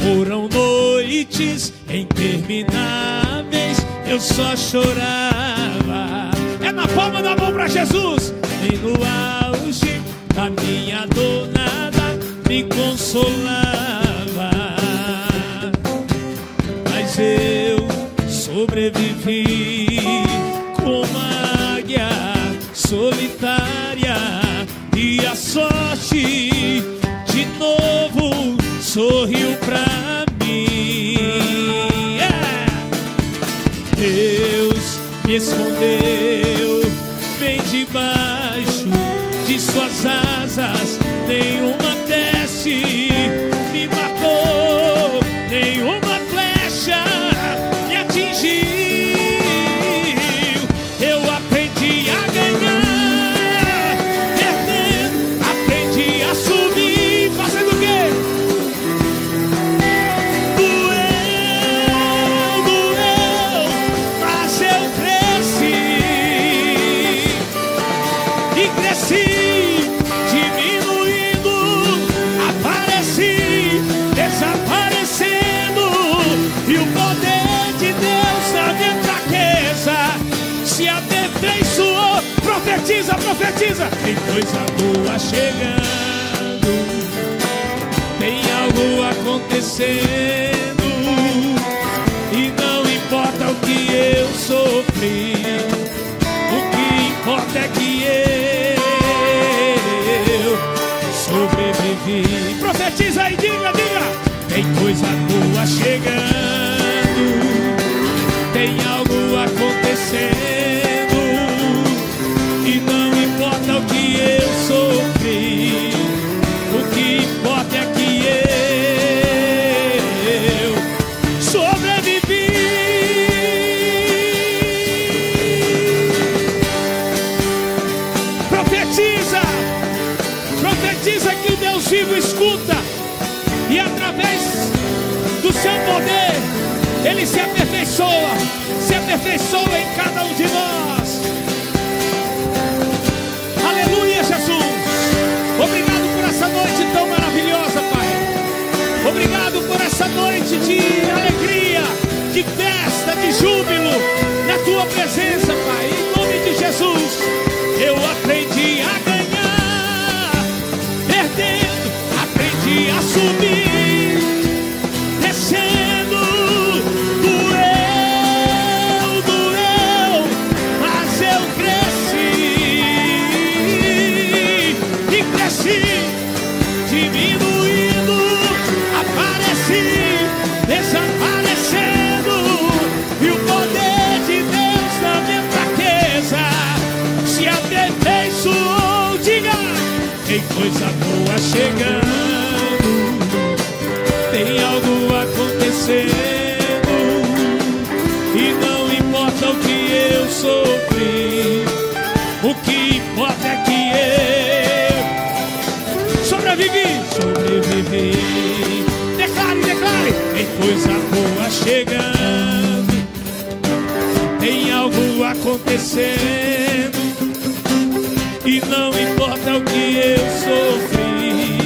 Foram noites intermináveis, eu só chorava. É na palma da mão pra Jesus. E no auge da minha dor nada me consolava, mas eu sobrevivi como águia solitária, e a sorte de novo sorriu pra mim. Deus me escondeu bem debaixo de suas asas, nenhuma peste me matou, nenhuma flecha me atingiu. Eu aprendi a ganhar, perdendo, aprendi a subir, fazendo o quê? Doeu, mas eu cresci, e cresci. Profetiza, profetiza. Tem coisa boa chegando, tem algo acontecendo, e não importa o que eu sofri, o que importa é que eu sobrevivi. Profetiza e diga, diga. Tem coisa boa chegando, tem algo acontecendo, e não importa o que eu sofri, o que importa é que eu sobrevivi. Profetiza, profetiza que o Deus vivo escuta, e através do seu poder Ele se aperfeiçoa em cada um de nós. Aleluia, Jesus. Obrigado por essa noite tão maravilhosa, Pai. Obrigado por essa noite de alegria, de festa, de júbilo na Tua presença, Pai. Em nome de Jesus, eu aprendi a ganhar, perdendo, aprendi a subir, descendo. Doeu, mas eu cresci, e cresci, diminuindo, apareci, desaparecendo, e o poder de Deus na minha fraqueza se aperfeiçoou. Diga, tem coisa boa chegando, tem algo acontecendo, e não importa o que eu sofri, o que importa é que eu sobrevivi. Declare, declare. Tem coisa boa chegando, tem algo acontecendo, e não importa o que eu sofri,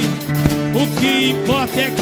o que importa é que